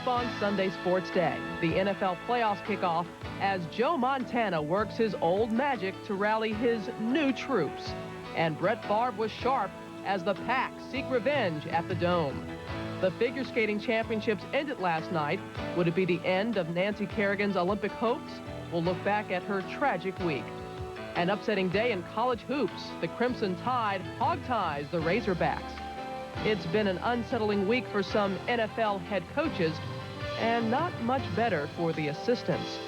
up on Sunday Sports Day. The NFL playoffs kick off as Joe Montana works his old magic to rally his new troops. And Brett Favre was sharp as the Pack seek revenge at the Dome. The figure skating championships ended last night. Would it be the end of Nancy Kerrigan's Olympic hopes? We'll look back at her tragic week. An upsetting day in college hoops. The Crimson Tide hog-ties the Razorbacks. It's been an unsettling week for some NFL head coaches and not much better for the assistants.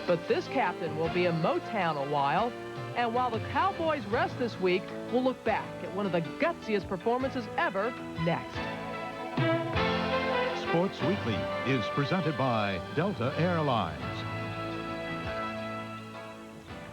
But this captain will be in Motown a while. And while the Cowboys rest this week, we'll look back at one of the gutsiest performances ever next. Sports Weekly is presented by Delta Airlines.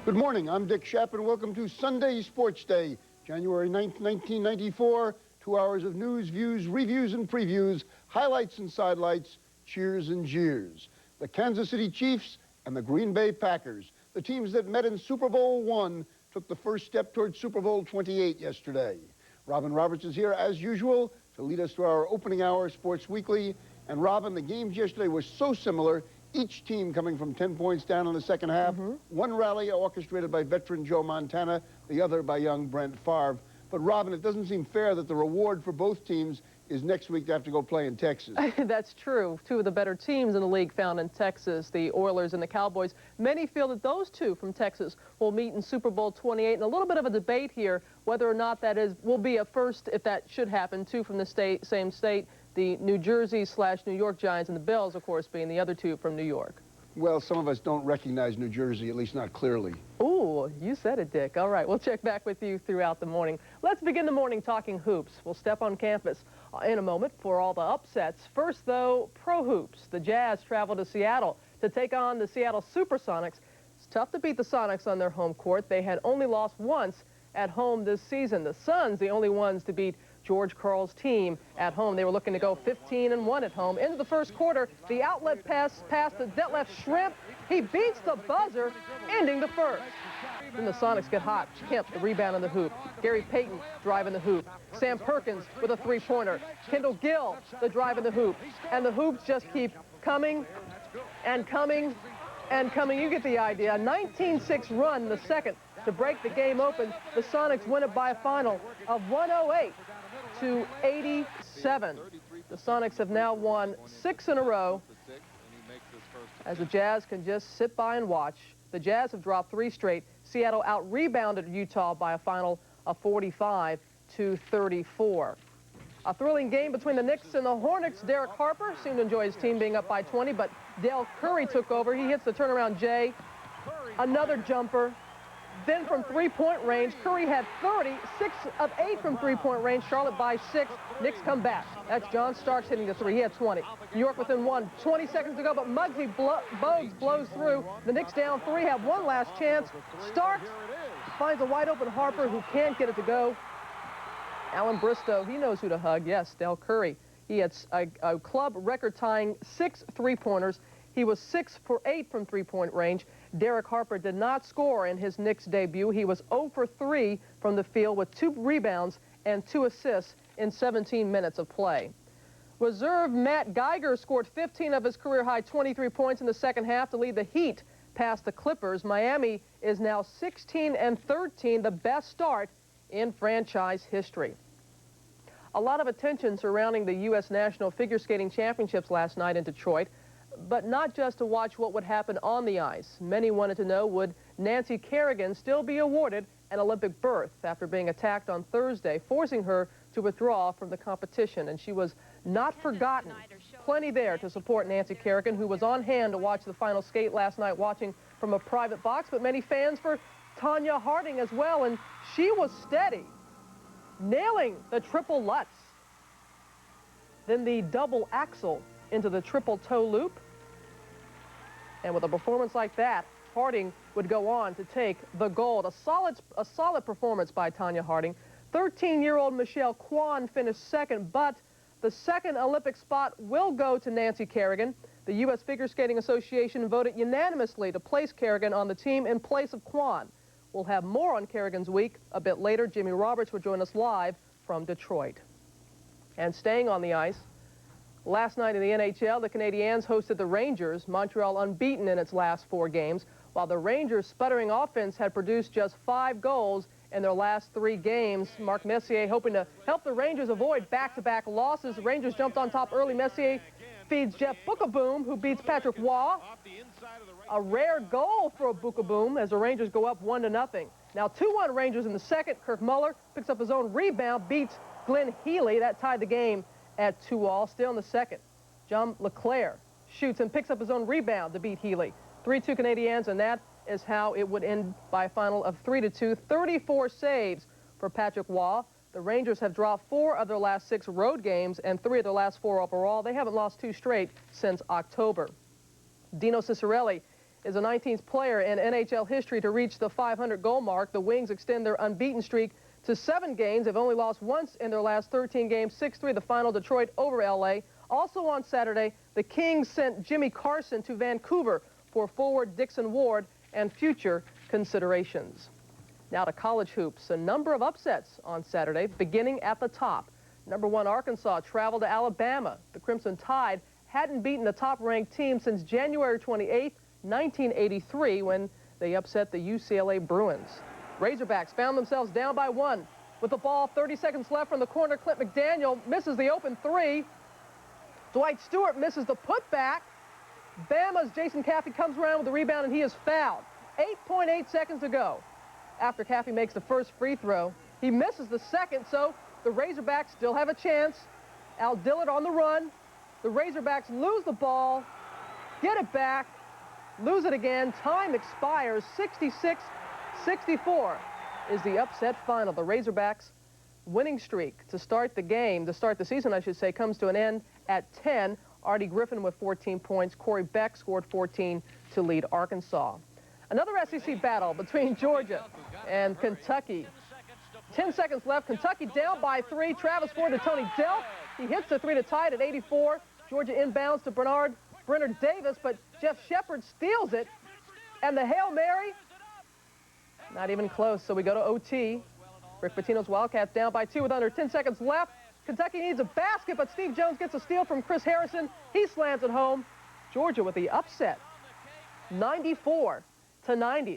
Good morning. I'm Dick Schapp, and welcome to Sunday Sports Day, January 9th, 1994. 2 hours of news, views, reviews, and previews, highlights and sidelights, cheers and jeers. The Kansas City Chiefs and the Green Bay Packers, the teams that met in Super Bowl I, took the first step toward Super Bowl 28 yesterday. Robin Roberts is here, as usual, to lead us through our opening hour Sports Weekly. And Robin, the games yesterday were so similar, each team coming from 10 points down in the second half. One rally orchestrated by veteran Joe Montana, the other by young Brett Favre. But, Robin, it doesn't seem fair that the reward for both teams is next week to have to go play in Texas. That's true. Two of the better teams in the league found in Texas, the Oilers and the Cowboys. Many feel that those two from Texas will meet in Super Bowl 28. And a little bit of a debate here whether or not that will be a first, if that should happen, two from the same state. The New Jersey/New York Giants and the Bills, of course, being the other two from New York. Well, some of us don't recognize New Jersey, at least not clearly. Ooh, you said it, Dick. All right, we'll check back with you throughout the morning. Let's begin the morning talking hoops. We'll step on campus in a moment for all the upsets. First, though, pro hoops. The Jazz travel to Seattle to take on the Seattle Supersonics. It's tough to beat the Sonics on their home court. They had only lost once at home this season. The Suns, the only ones to beat George Karl's team at home. They were looking to go 15-1 at home. Into the first quarter, the outlet pass to Detlef Schrempf. He beats the buzzer, ending the first. Then the Sonics get hot. Kemp, the rebound in the hoop. Gary Payton driving the hoop. Sam Perkins with a three-pointer. Kendall Gill, the drive in the hoop. And the hoops just keep coming and coming and coming. You get the idea. A 19-6 run in the second to break the game open. The Sonics win it by a final of 108-87. The Sonics have now won 6 in a row, as the Jazz can just sit by and watch. The Jazz have dropped 3 straight. Seattle out-rebounded Utah by a final of 45-34. A thrilling game between the Knicks and the Hornets. Derek Harper seemed to enjoy his team being up by 20, but Dale Curry took over. He hits the turnaround J. Another jumper. Then from three-point range, Curry had 30, 6 of 8 from three-point range. Charlotte by 6. Knicks come back. That's John Starks hitting the 3. He had 20. New York within 1. 20 seconds to go, but Muggsy Bogues blows through. The Knicks down 3, have one last chance. Starks finds a wide-open Harper who can't get it to go. Alan Bristow, he knows who to hug. Yes, Dell Curry. He had a club record-tying 6 three-pointers. He was 6 for 8 from three-point range. Derek Harper did not score in his Knicks debut. He was 0 for 3 from the field with 2 rebounds and 2 assists in 17 minutes of play. Reserve Matt Geiger scored 15 of his career-high 23 points in the second half to lead the Heat past the Clippers. Miami is now 16-13, the best start in franchise history. A lot of attention surrounding the U.S. National Figure Skating Championships last night in Detroit. But not just to watch what would happen on the ice. Many wanted to know, would Nancy Kerrigan still be awarded an Olympic berth after being attacked on Thursday, forcing her to withdraw from the competition? And she was not forgotten. Plenty there to support Nancy Kerrigan, who was on hand to watch the final skate last night, watching from a private box, but many fans for Tanya Harding as well. And she was steady, nailing the triple Lutz. Then the double axel into the triple toe loop. And with a performance like that, Harding would go on to take the gold. A solid performance by Tanya Harding. 13-year-old Michelle Kwan finished second, but the second Olympic spot will go to Nancy Kerrigan. The U.S. Figure Skating Association voted unanimously to place Kerrigan on the team in place of Kwan. We'll have more on Kerrigan's week a bit later. Jimmy Roberts will join us live from Detroit. And staying on the ice, Last night in the NHL, the Canadiens hosted the Rangers, Montreal unbeaten in its last 4 games, while the Rangers' sputtering offense had produced just 5 goals in their last 3 games. Mark Messier hoping to help the Rangers avoid back-to-back losses. The Rangers jumped on top early. Messier feeds Jeff Bukaboom, who beats Patrick Waugh. A rare goal for Bukaboom as the Rangers go up 1-0. Now 2-1 Rangers in the second. Kirk Muller picks up his own rebound, beats Glenn Healy. That tied the game at 2-2. Still in the second, John LeClaire shoots and picks up his own rebound to beat Healy. 3-2 Canadiens, and that is how it would end by a final of 3-2. 34 saves for Patrick Waugh. The Rangers have dropped 4 of their last 6 road games and 3 of their last 4 overall. They haven't lost 2 straight since October. Dino Ciccarelli is the 19th player in NHL history to reach the 500-goal mark. The Wings extend their unbeaten streak to 7 games. They've only lost once in their last 13 games. 6-3 the final, Detroit over L.A. Also on Saturday, the Kings sent Jimmy Carson to Vancouver for forward Dixon Ward and future considerations. Now to college hoops. A number of upsets on Saturday, beginning at the top. Number 1 Arkansas traveled to Alabama. The Crimson Tide hadn't beaten a top-ranked team since January 28, 1983, when they upset the UCLA Bruins. Razorbacks found themselves down by 1. With the ball, 30 seconds left from the corner, Clint McDaniel misses the open 3. Dwight Stewart misses the putback. Bama's Jason Caffey comes around with the rebound, and he is fouled. 8.8 seconds to go. After Caffey makes the first free throw, he misses the second, so the Razorbacks still have a chance. Al Dillard on the run. The Razorbacks lose the ball, get it back, lose it again. Time expires. 66-64 is the upset final. The Razorbacks' winning streak to start the game, to start the season, I should say, comes to an end at 10. Artie Griffin with 14 points. Corey Beck scored 14 to lead Arkansas. Another SEC battle between Georgia and Kentucky. 10 seconds left. Kentucky down by 3. Travis Ford to Tony Delk. He hits the 3 to tie it at 84. Georgia inbounds to Brenner Davis, but Jeff Shepard steals it. And the Hail Mary, not even close. So we go to OT. Rick Pitino's Wildcats down by 2 with under 10 seconds left. Kentucky needs a basket, but Steve Jones gets a steal from Chris Harrison. He slams it home. Georgia with the upset. 94-90.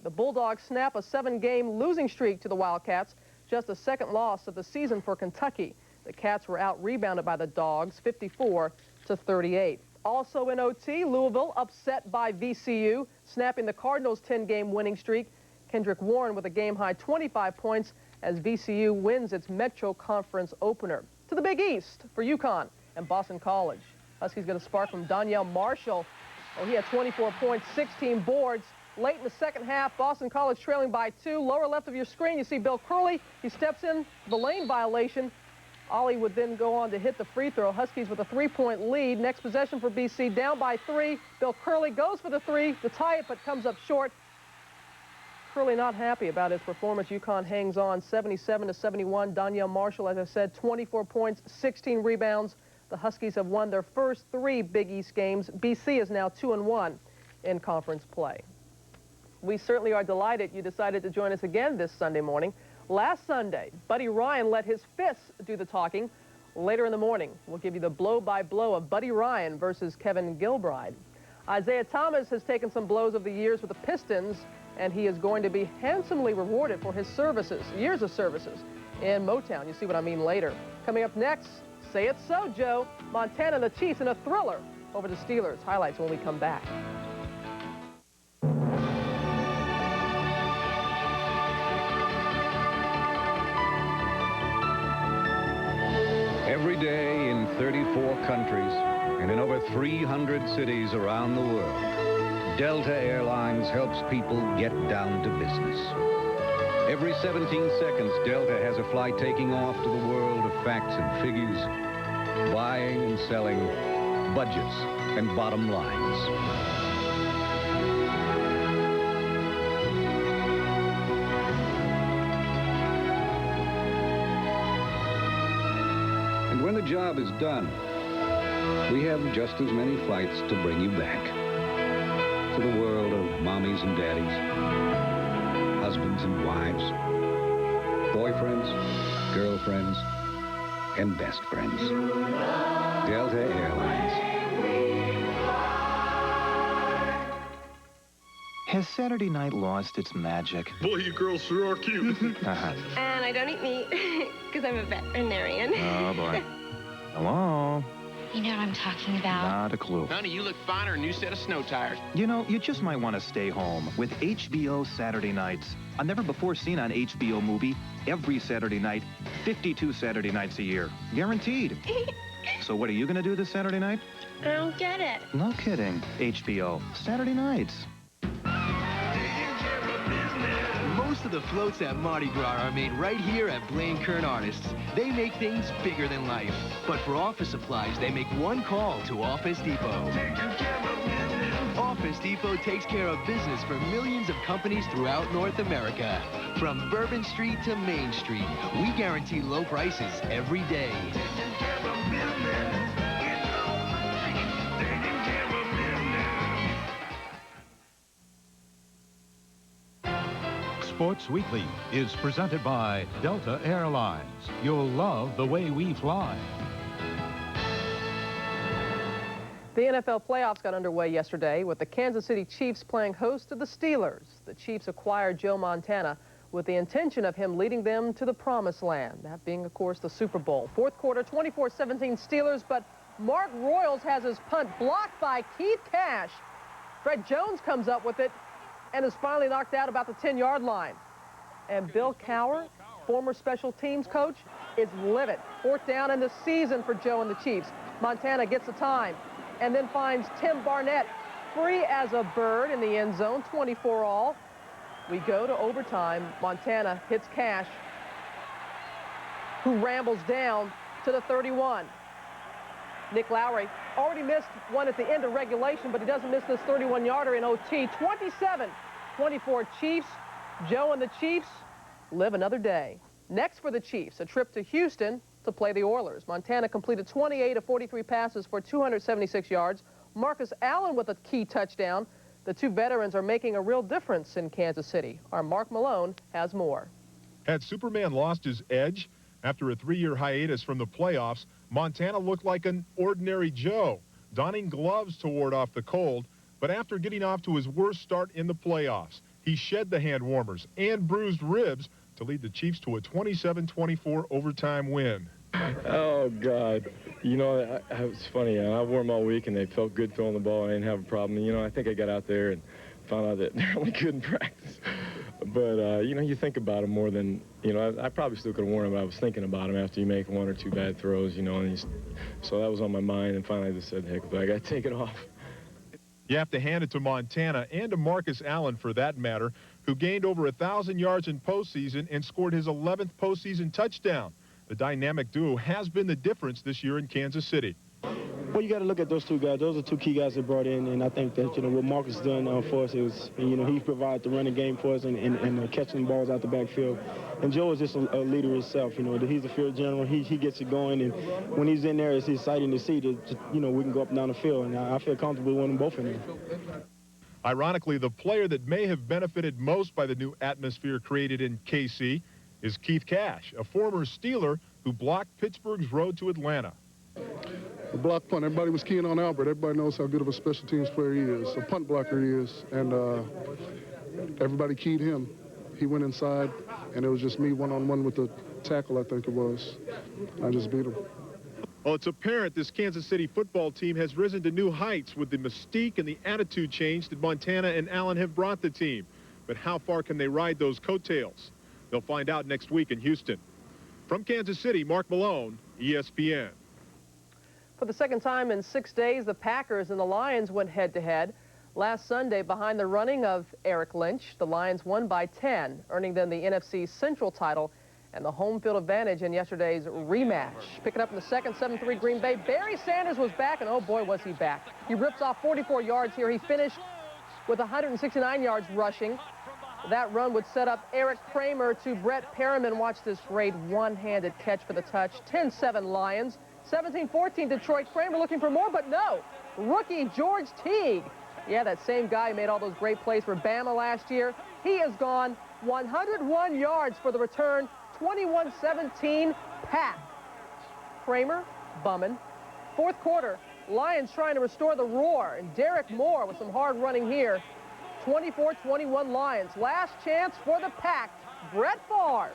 The Bulldogs snap a 7-game losing streak to the Wildcats. Just the second loss of the season for Kentucky. The Cats were out-rebounded by the Dogs, 54-38. Also in OT, Louisville upset by VCU, snapping the Cardinals' 10-game winning streak. Kendrick Warren with a game-high 25 points as VCU wins its Metro Conference opener. To the Big East for UConn and Boston College. Huskies get a spark from Donyell Marshall. Oh, he had 24 points, 16 boards. Late in the second half, Boston College trailing by 2. Lower left of your screen, you see Bill Curley. He steps in the lane violation. Ollie would then go on to hit the free throw. Huskies with a 3-point lead. Next possession for BC, down by 3. Bill Curley goes for the 3 to tie it, but comes up short. Curley not happy about his performance. UConn hangs on 77-71. Donyell Marshall, as I said, 24 points, 16 rebounds. The Huskies have won their first 3 Big East games. BC is now 2-1 in conference play. We certainly are delighted you decided to join us again this Sunday morning. Last Sunday, Buddy Ryan let his fists do the talking. Later in the morning, we'll give you the blow-by-blow of Buddy Ryan versus Kevin Gilbride. Isaiah Thomas has taken some blows over the years with the Pistons, and he is going to be handsomely rewarded for his services, years of services, in Motown. You see what I mean later. Coming up next, Say It So, Joe. Montana and the Chiefs in a thriller over the Steelers. Highlights when we come back. Every day in 34 countries and in over 300 cities around the world, Delta Airlines helps people get down to business. Every 17 seconds, Delta has a flight taking off to the world of facts and figures, buying and selling, budgets and bottom lines. When the job is done, we have just as many flights to bring you back to the world of mommies and daddies, husbands and wives, boyfriends, girlfriends, and best friends. Delta Airlines. Has Saturday night lost its magic? Boy, you girls sure are cute. And I don't eat meat because I'm a veterinarian. Oh, boy. Hello? You know what I'm talking about. Not a clue. Honey, you look finer in a new set of snow tires. You know, you just might want to stay home with HBO Saturday nights. A never-before-seen on HBO movie every Saturday night, 52 Saturday nights a year. Guaranteed. So what are you going to do this Saturday night? I don't get it. No kidding. HBO Saturday nights. Most of the floats at Mardi Gras are made right here at Blaine Kern Artists. They make things bigger than life. But for office supplies, they make one call to Office Depot. Office Depot takes care of business for millions of companies throughout North America. From Bourbon Street to Main Street, we guarantee low prices every day. Sports Weekly is presented by Delta Airlines. You'll love the way we fly. The NFL playoffs got underway yesterday with the Kansas City Chiefs playing host to the Steelers. The Chiefs acquired Joe Montana with the intention of him leading them to the promised land, that being, of course, the Super Bowl. Fourth quarter, 24-17 Steelers, but Mark Royals has his punt blocked by Keith Cash. Fred Jones comes up with it and is finally knocked out about the 10-yard line. And Bill Cowher, former special teams coach, is livid. Fourth down in the season for Joe and the Chiefs. Montana gets the time and then finds Tim Barnett free as a bird in the end zone, 24 all. We go to overtime. Montana hits Cash, who rambles down to the 31. Nick Lowry already missed one at the end of regulation, but he doesn't miss this 31-yarder in OT. 27-24 Chiefs. Joe and the Chiefs live another day. Next for the Chiefs, a trip to Houston to play the Oilers. Montana completed 28 of 43 passes for 276 yards. Marcus Allen with a key touchdown. The two veterans are making a real difference in Kansas City. Our Mark Malone has more. Had Superman lost his edge? After a 3-year hiatus from the playoffs, Montana looked like an ordinary Joe, donning gloves to ward off the cold. But after getting off to his worst start in the playoffs, he shed the hand warmers and bruised ribs to lead the Chiefs to a 27-24 overtime win. Oh, God. You know, it's funny. I wore them all week, and they felt good throwing the ball. I didn't have a problem. You know, I think I got out there and found out that they're only good in practice. But, you know, you think about them more than, you know, I probably still could have worn them, but I was thinking about them after you make one or two bad throws, you know. And so that was on my mind, and finally I just said, heck, I got to take it off. You have to hand it to Montana and to Marcus Allen, for that matter, who gained over 1,000 yards in postseason and scored his 11th postseason touchdown. The dynamic duo has been the difference this year in Kansas City. Well, you got to look at those two guys. Those are two key guys they brought in, and I think that, you know, what Marcus done for us is, you know, he provided the running game for us and catching balls out the backfield. And Joe is just a leader himself. You know, he's a field general. He gets it going, and when he's in there, it's exciting to see that, you know, we can go up and down the field, and I feel comfortable with them both in there. Ironically, the player that may have benefited most by the new atmosphere created in KC is Keith Cash, a former Steeler who blocked Pittsburgh's road to Atlanta. The block punt, everybody was keying on Albert. Everybody knows how good of a special teams player he is, a punt blocker he is, and everybody keyed him. He went inside, and it was just me one-on-one with the tackle, I think it was. I just beat him. Well, it's apparent this Kansas City football team has risen to new heights with the mystique and the attitude change that Montana and Allen have brought the team. But how far can they ride those coattails? They'll find out next week in Houston. From Kansas City, Mark Malone, ESPN. For the second time in 6 days, the Packers and the Lions went head-to-head. Last Sunday, behind the running of Eric Lynch, the Lions won by 10, earning them the NFC Central title and the home field advantage in yesterday's rematch. Picking up in the second, 7-3 Green Bay. Barry Sanders was back, and oh boy, was he back. He rips off 44 yards here. He finished with 169 yards rushing. That run would set up Eric Kramer to Brett Perriman. Watch this great one-handed catch for the touch. 10-7 Lions. 17-14 Detroit. Kramer looking for more, but no. Rookie George Teague. Yeah, that same guy who made all those great plays for Bama last year. He is gone. 101 yards for the return. 21-17 Pack. Kramer bumming. fourth quarter, Lions trying to restore the roar, and Derek Moore with some hard running here. 24-21 Lions. Last chance for the Pack. Brett Favre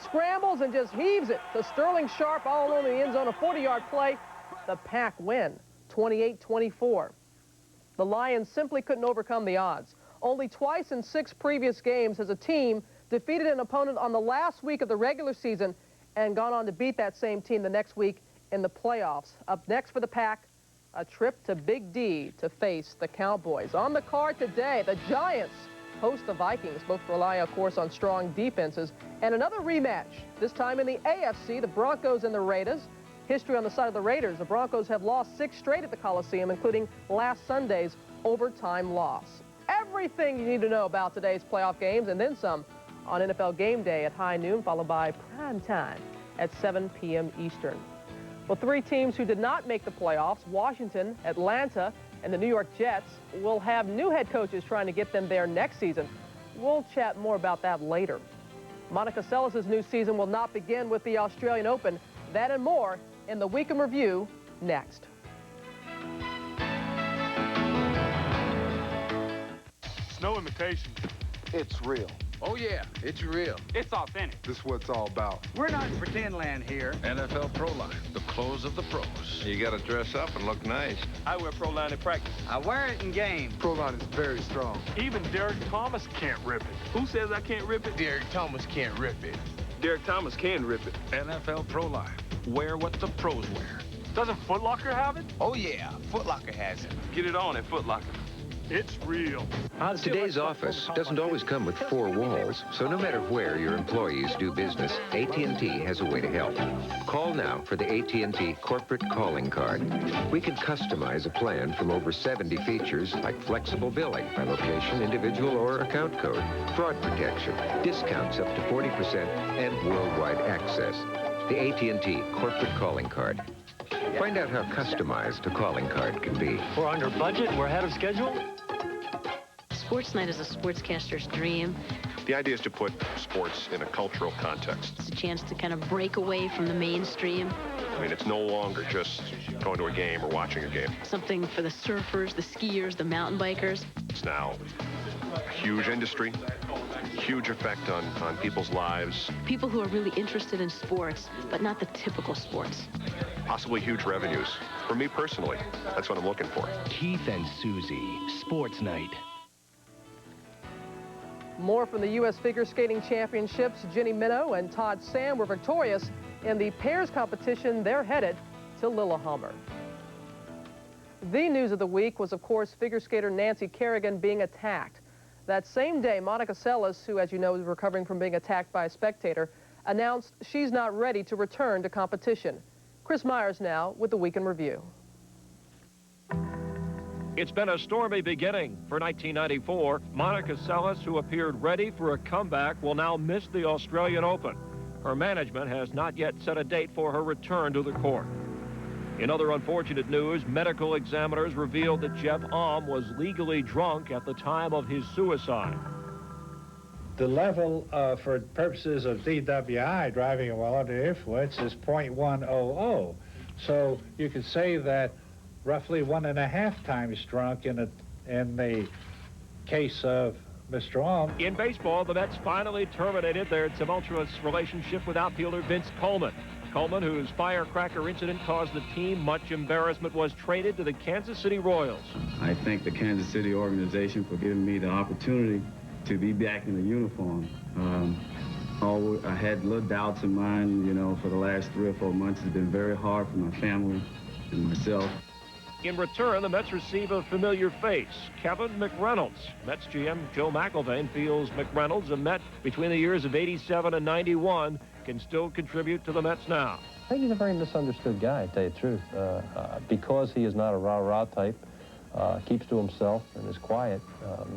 scrambles and just heaves it to Sterling Sharp all alone in the end zone. A 40-yard play. The Pack win 28-24. The Lions simply couldn't overcome the odds. Only twice in 6 previous games has a team defeated an opponent on the last week of the regular season and gone on to beat that same team the next week in the playoffs. Up next for the Pack, a trip to Big D to face the Cowboys. On the card today, the Giants host the Vikings. Both rely, of course, on strong defenses. And another rematch, this time in the AFC, the Broncos and the Raiders. History on the side of the Raiders. The Broncos have lost 6 straight at the Coliseum, including last Sunday's overtime loss. Everything you need to know about today's playoff games and then some on NFL Game Day at high noon, followed by prime time at 7 p.m. Eastern. Well, 3 teams who did not make the playoffs, Washington, Atlanta, and the New York Jets, will have new head coaches trying to get them there next season. We'll chat more about that later. Monica Seles' new season will not begin with the Australian Open. That and more in the Week in Review next. No imitation. It's real. Oh, yeah, it's real. It's authentic. This is what it's all about. We're not in pretend land here. NFL Pro Line, the clothes of the pros. You got to dress up and look nice. I wear Pro Line in practice. I wear it in game. Pro Line is very strong. Even Derek Thomas can't rip it. Who says I can't rip it? Derek Thomas can't rip it. Derek Thomas can rip it. NFL Pro Line. Wear what the pros wear. Doesn't Foot Locker have it? Oh, yeah. Foot Locker has it. Get it on at Foot Locker. It's real. Today's office doesn't always come with 4 walls, so no matter where your employees do business, AT&T has a way to help. Call now for the AT&T Corporate Calling Card. We can customize a plan from over 70 features like flexible billing by location, individual, or account code, fraud protection, discounts up to 40%, and worldwide access. The AT&T Corporate Calling Card. Find out how customized a calling card can be. We're under budget. We're ahead of schedule. Sports night is a sportscaster's dream. The idea is to put sports in a cultural context. It's a chance to kind of break away from the mainstream. I mean, it's no longer just going to a game or watching a game. Something for the surfers, the skiers, the mountain bikers. It's now a huge industry, huge effect on people's lives. People who are really interested in sports, but not the typical sports. Possibly huge revenues. For me personally, that's what I'm looking for. Keith and Susie, Sports Night. More from the U.S. Figure Skating Championships. Jenny Minnow and Todd Sam were victorious in the pairs competition. They're headed to Lillehammer. The news of the week was, of course, figure skater Nancy Kerrigan being attacked. That same day, Monica Seles, who, as you know, is recovering from being attacked by a spectator, announced she's not ready to return to competition. Chris Myers now with the Week in Review. It's been a stormy beginning for 1994. Monica Seles, who appeared ready for a comeback, will now miss the Australian Open. Her management has not yet set a date for her return to the court. In other unfortunate news, medical examiners revealed that Jeff Alm was legally drunk at the time of his suicide. The level for purposes of DWI, driving while under influence, is .100. So you could say that roughly 1.5 times drunk in the case of Mr. Alm. In baseball, the Mets finally terminated their tumultuous relationship with outfielder Vince Coleman. Coleman, whose firecracker incident caused the team much embarrassment, was traded to the Kansas City Royals. I thank the Kansas City organization for giving me the opportunity to be back in the uniform. I had little doubts in mind, you know, for the last 3 or 4 months. It's been very hard for my family and myself. In return, the Mets receive a familiar face, Kevin McReynolds. Mets GM Joe McIlvaine feels McReynolds, a Met between the years of '87 and '91, can still contribute to the Mets now. I think he's a very misunderstood guy, to tell you the truth. Because he is not a rah-rah type, keeps to himself and is quiet,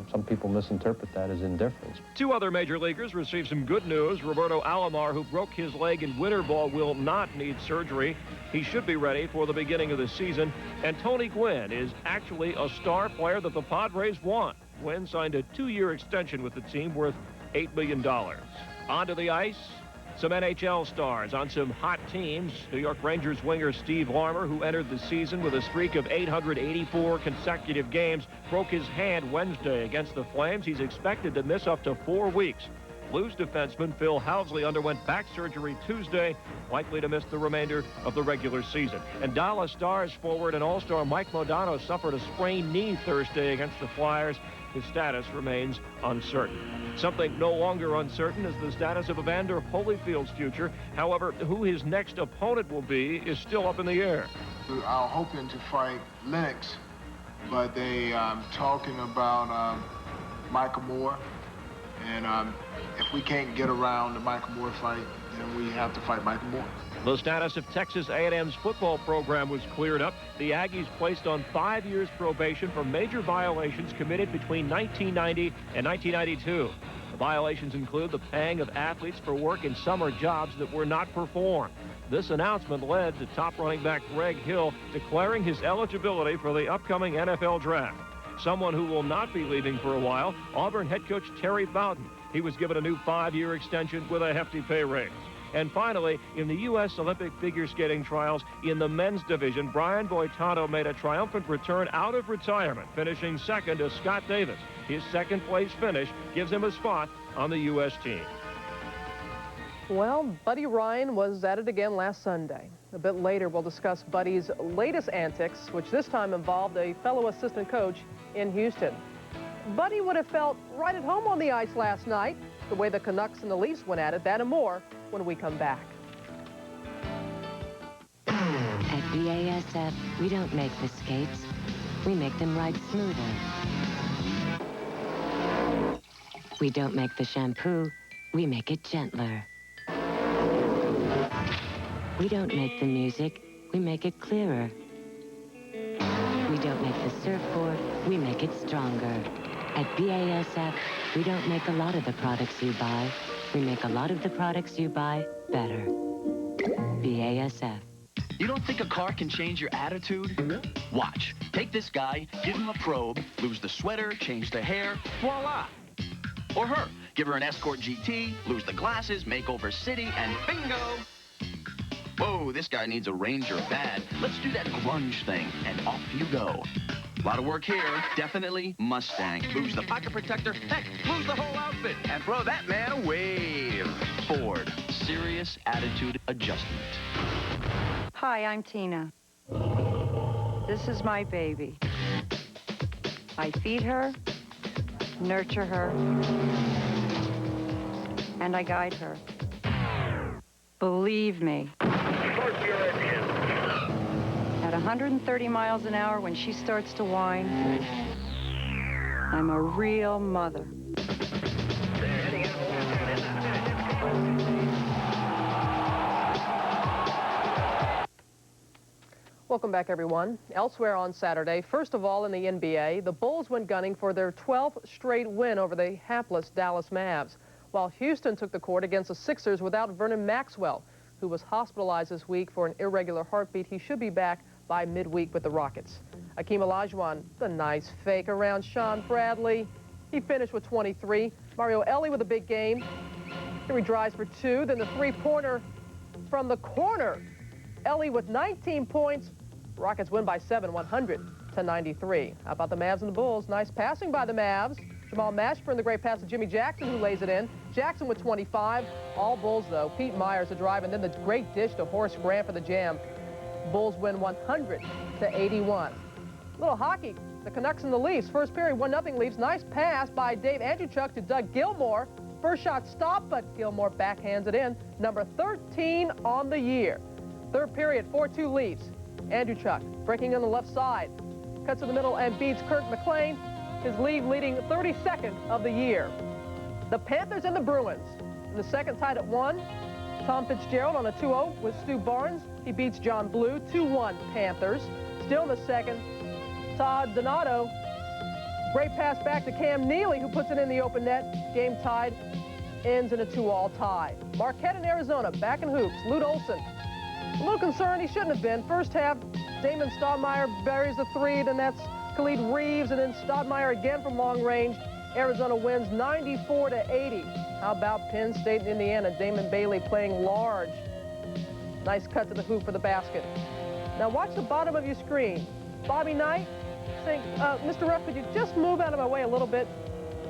some people misinterpret that as indifference. 2 other major leaguers received some good news. Roberto Alomar, who broke his leg in winter ball, will not need surgery. He should be ready for the beginning of the season. And Tony Gwynn is actually a star player that the Padres want. Gwynn signed a 2-year extension with the team worth $8 million. Onto the ice, Some NHL stars on some hot teams. New York Rangers winger Steve Larmer, who entered the season with a streak of 884 consecutive games, broke his hand Wednesday against the Flames. He's expected to miss up to 4 weeks. Blues defenseman Phil Housley underwent back surgery Tuesday, likely to miss the remainder of the regular season. And Dallas Stars forward and all-star Mike Modano suffered a sprained knee Thursday against the Flyers. His status remains uncertain. Something no longer uncertain is the status of Evander Holyfield's future. However, who his next opponent will be is still up in the air. We are hoping to fight Lennox, but they talking about Michael Moore. And if we can't get around the Michael Moore fight, then we have to fight Michael Moore. The status of Texas A&M's football program was cleared up. The Aggies placed on 5 years probation for major violations committed between 1990 and 1992. The violations include the paying of athletes for work in summer jobs that were not performed. This announcement led to top running back Greg Hill declaring his eligibility for the upcoming NFL draft. Someone who will not be leaving for a while, Auburn head coach Terry Bowden. He was given a new 5-year extension with a hefty pay raise. And finally, in the U.S. Olympic figure skating trials in the men's division, Brian Boitano made a triumphant return out of retirement, finishing second to Scott Davis. His second-place finish gives him a spot on the U.S. team. Well, Buddy Ryan was at it again last Sunday. A bit later, we'll discuss Buddy's latest antics, which this time involved a fellow assistant coach in Houston. Buddy would have felt right at home on the ice last night, the way the Canucks and the Leafs went at it. That and more when we come back. At BASF, we don't make the skates. We make them ride smoother. We don't make the shampoo. We make it gentler. We don't make the music. We make it clearer. We don't make the surfboard. We make it stronger. At BASF, we don't make a lot of the products you buy. We make a lot of the products you buy better. BASF. You don't think a car can change your attitude? Watch. Take this guy, give him a probe, lose the sweater, change the hair, voila. Or her. Give her an Escort GT, lose the glasses, make over city, and bingo. Whoa, this guy needs a Ranger bad. Let's do that grunge thing, and off you go. A lot of work here. Definitely Mustang. Lose the pocket protector. Heck, lose the whole outfit. And throw that man a wave. Ford. Serious attitude adjustment. Hi, I'm Tina. This is my baby. I feed her, nurture her, and I guide her. Believe me. At 130 miles an hour, when she starts to whine, I'm a real mother. Welcome back, everyone. Elsewhere on Saturday, first of all in the NBA, the Bulls went gunning for their 12th straight win over the hapless Dallas Mavs, while Houston took the court against the Sixers without Vernon Maxwell, who was hospitalized this week for an irregular heartbeat. He should be back by midweek with the Rockets. Akeem Olajuwon, the nice fake around Sean Bradley. He finished with 23. Mario Elie with a big game. Here he drives for 2. Then the three-pointer from the corner. Elie with 19 points. Rockets win by 7, 100-93. How about the Mavs and the Bulls? Nice passing by the Mavs. Jamal Mashburn, the great pass to Jimmy Jackson, who lays it in. Jackson with 25. All Bulls, though. Pete Myers, the drive, and then the great dish to Horace Grant for the jam. Bulls win 100-81. Little hockey. The Canucks and the Leafs. First period, 1-0 Leafs. Nice pass by Dave Andrewchuk to Doug Gilmour. First shot stopped, but Gilmour backhands it in. Number 13 on the year. Third period, 4-2 Leafs. Andrewchuk breaking on the left side. Cuts to the middle and beats Kirk McLean. His lead leading 32nd of the year. The Panthers and the Bruins. In the second, tied at 1. Tom Fitzgerald on a 2-0 with Stu Barnes. He beats John Blue, 2-1 Panthers. Still in the second, Todd Donato. Great pass back to Cam Neely, who puts it in the open net. Game tied, ends in a 2-all tie. Marquette in Arizona, back in hoops. Lute Olson, a little concerned, he shouldn't have been. First half, Damon Stoudemire buries the 3, then that's Khalid Reeves, and then Stoudemire again from long range Arizona wins 94-80. How about Penn State and Indiana? Damon Bailey playing large. Nice cut to the hoop for the basket. Now watch the bottom of your screen. Bobby Knight saying, Mr. Ref, could you just move out of my way a little bit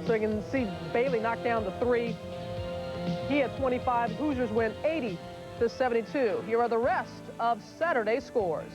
so you can see Bailey knock down the three. He had 25. Hoosiers win 80-72. Here are the rest of Saturday's scores.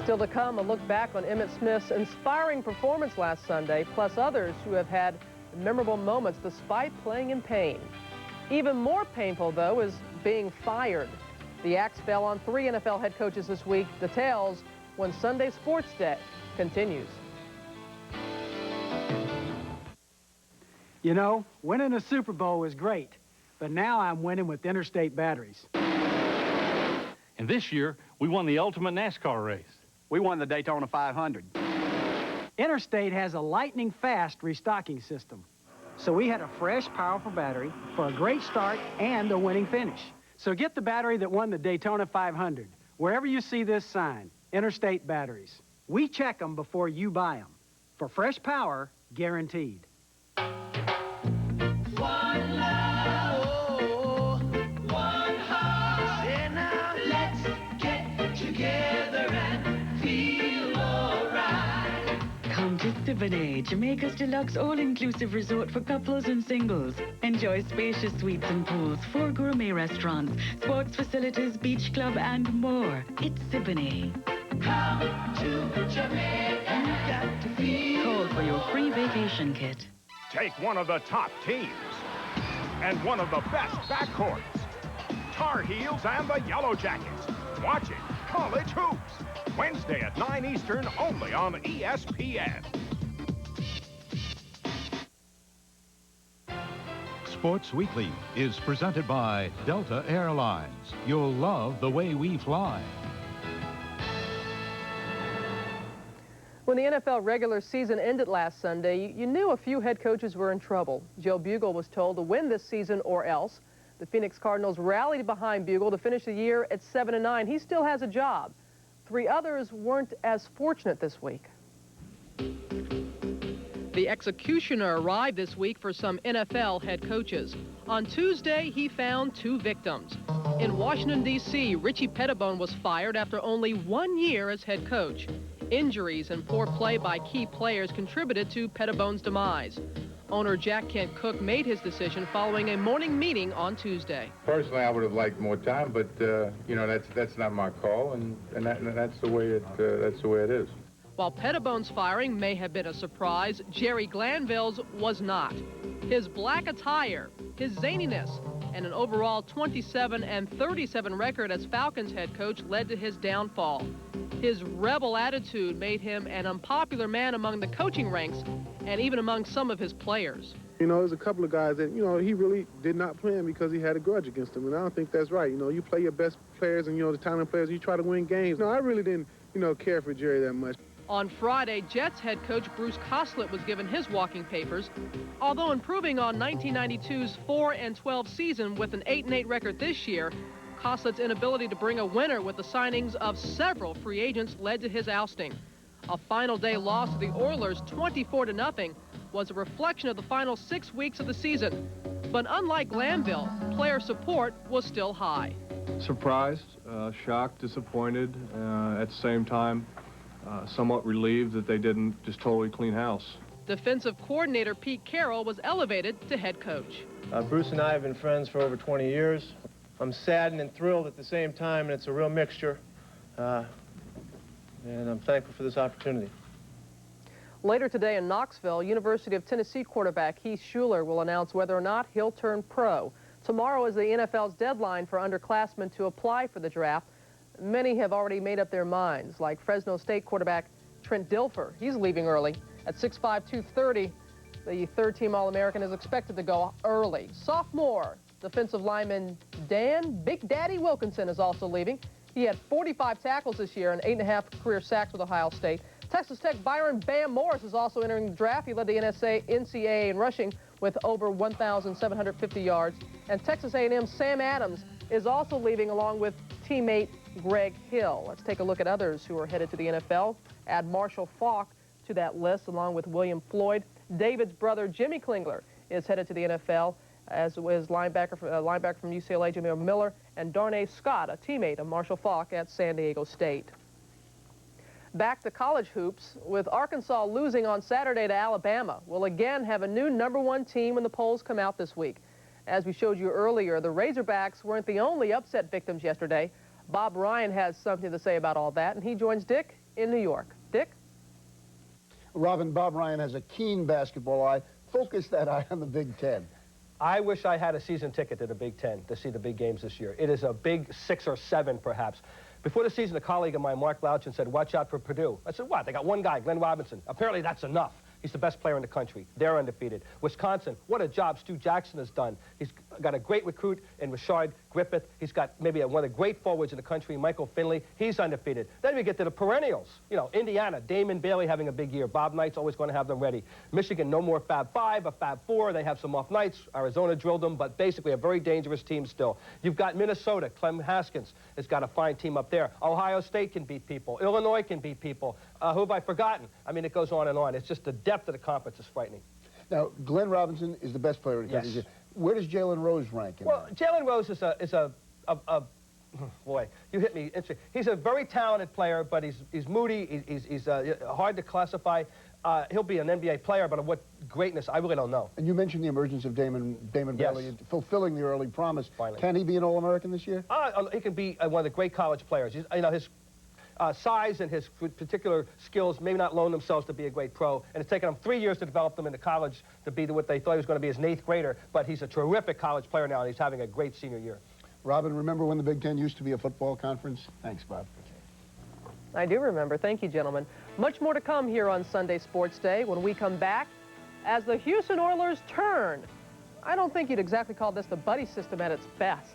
Still to come, a look back on Emmitt Smith's inspiring performance last Sunday, plus others who have had memorable moments despite playing in pain. Even more painful, though, is being fired. The axe fell on 3 NFL head coaches this week. Details when Sunday Sports Day continues. You know, winning a Super Bowl is great, but now I'm winning with Interstate batteries. And this year, we won the ultimate NASCAR race. We won the Daytona 500. Interstate has a lightning-fast restocking system. So we had a fresh, powerful battery for a great start and a winning finish. So get the battery that won the Daytona 500. Wherever you see this sign, Interstate batteries. We check them before you buy them. For fresh power, guaranteed. One love, one heart. Yeah, now let's get together and feel alright. Come to Siboney, Jamaica's deluxe all-inclusive resort for couples and singles. Enjoy spacious suites and pools, 4 gourmet restaurants, sports facilities, beach club, and more. It's Siboney. Come to Jamaica. You got to feel. Call for your free vacation kit. Take one of the top teams and one of the best backcourts. Tar Heels and the Yellow Jackets. Watch it. College Hoops. Wednesday at 9 Eastern, only on ESPN. Sports Weekly is presented by Delta Airlines. You'll love the way we fly. When the NFL regular season ended last Sunday, you knew a few head coaches were in trouble. Joe Bugle was told to win this season or else. The Phoenix Cardinals rallied behind Bugle to finish the year at 7-9. He still has a job. 3 others weren't as fortunate this week. The executioner arrived this week for some NFL head coaches. On Tuesday, he found 2 victims. In Washington, D.C., Richie Pettibone was fired after only 1 year as head coach. Injuries and poor play by key players contributed to Pettibone's demise. Owner Jack Kent Cook made his decision following a morning meeting on Tuesday. Personally, I would have liked more time, but you know, that's not my call, and that's the way it is. While Pettibone's firing may have been a surprise, Jerry Glanville's was not. His black attire, his zaniness, and an overall 27-37 record as Falcons head coach led to his downfall. His rebel attitude made him an unpopular man among the coaching ranks and even among some of his players. You know, there's a couple of guys that, you know, he really did not play him because he had a grudge against them, and I don't think that's right. You know, you play your best players and, you know, the talented players, you try to win games. No, I really didn't, you know, care for Jerry that much. On Friday, Jets head coach Bruce Coslett was given his walking papers. Although improving on 1992's 4-12 season with an 8-8 record this year, Coslett's inability to bring a winner with the signings of several free agents led to his ousting. A final day loss to the Oilers, 24-0, was a reflection of the final 6 weeks of the season. But unlike Glanville, player support was still high. Surprised, shocked, disappointed, at the same time, somewhat relieved that they didn't just totally clean house. Defensive coordinator Pete Carroll was elevated to head coach. Bruce and I have been friends for over 20 years. I'm saddened and thrilled at the same time, and it's a real mixture. And I'm thankful for this opportunity. Later today in Knoxville, University of Tennessee quarterback Heath Schuler will announce whether or not he'll turn pro. Tomorrow is the NFL's deadline for underclassmen to apply for the draft. Many have already made up their minds, like Fresno State quarterback Trent Dilfer. He's leaving early. At 6'5", 230, the third-team All-American is expected to go early. Sophomore defensive lineman Dan Big Daddy Wilkinson is also leaving. He had 45 tackles this year and 8.5 career sacks with Ohio State. Texas Tech Byron Bam Morris is also entering the draft. He led the NCAA in rushing with over 1,750 yards. And Texas A&M Sam Adams is also leaving along with teammate Greg Hill. Let's take a look at others who are headed to the NFL. Add Marshall Faulk to that list along with William Floyd. David's brother Jimmy Klingler is headed to the NFL, as is linebacker from UCLA Jameer Miller, and Darnay Scott, a teammate of Marshall Faulk at San Diego State. Back to college hoops, with Arkansas losing on Saturday to Alabama, we'll again have a new #1 team when the polls come out this week. As we showed you earlier, the Razorbacks weren't the only upset victims yesterday. Bob Ryan has something to say about all that, and he joins Dick in New York. Dick? Robin, Bob Ryan has a keen basketball eye. Focus that eye on the Big Ten. I wish I had a season ticket to the Big Ten to see the big games this year. It is a big 6 or 7, perhaps. Before the season, a colleague of mine, Mark Lauchin, said, watch out for Purdue. I said, what? They got one guy, Glenn Robinson. Apparently, that's enough. He's the best player in the country. They're undefeated. Wisconsin, what a job Stu Jackson has done. He's got a great recruit in Rashard Griffith. He's got maybe one of the great forwards in the country, Michael Finley. He's undefeated. Then we get to the perennials. You know, Indiana, Damon Bailey having a big year. Bob Knight's always going to have them ready. Michigan, no more Fab 5 or Fab 4. They have some off nights. Arizona drilled them, but basically a very dangerous team still. You've got Minnesota. Clem Haskins has got a fine team up there. Ohio State can beat people. Illinois can beat people. Who have I forgotten? I mean, it goes on and on. It's just the depth of the conference is frightening. Now, Glenn Robinson is the best player in the country. Yes. Where does Jalen Rose rank in Well, Jalen Rose is a boy, you hit me. Interesting. He's a very talented player, but he's moody. He's hard to classify. He'll be an NBA player, but of what greatness, I really don't know. And you mentioned the emergence of Damon Bailey, fulfilling the early promise. Finally. Can he be an All-American this year? He can be one of the great college players. His size and his particular skills may not loan themselves to be a great pro, and it's taken him 3 years to develop them into college to be what they thought he was going to be as an 8th grader, but he's a terrific college player now, and he's having a great senior year. Robin, remember when the Big Ten used to be a football conference? Thanks, Bob. I do remember. Thank you, gentlemen. Much more to come here on Sunday Sports Day when we come back. As the Houston Oilers turn, I don't think you'd exactly call this the buddy system at its best.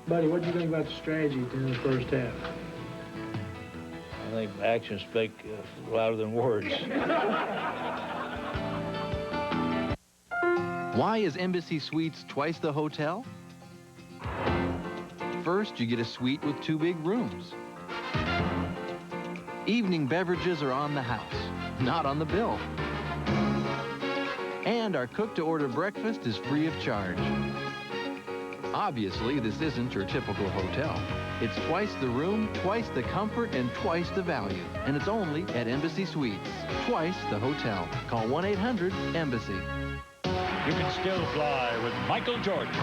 Buddy, what do you think about the strategy during the first half? I think actions speak louder than words. Why is Embassy Suites twice the hotel? First, you get a suite with 2 big rooms. Evening beverages are on the house, not on the bill. And our cook-to-order breakfast is free of charge. Obviously, this isn't your typical hotel. It's twice the room, twice the comfort, and twice the value. And it's only at Embassy Suites. Twice the hotel. Call 1-800-EMBASSY. You can still fly with Michael Jordan.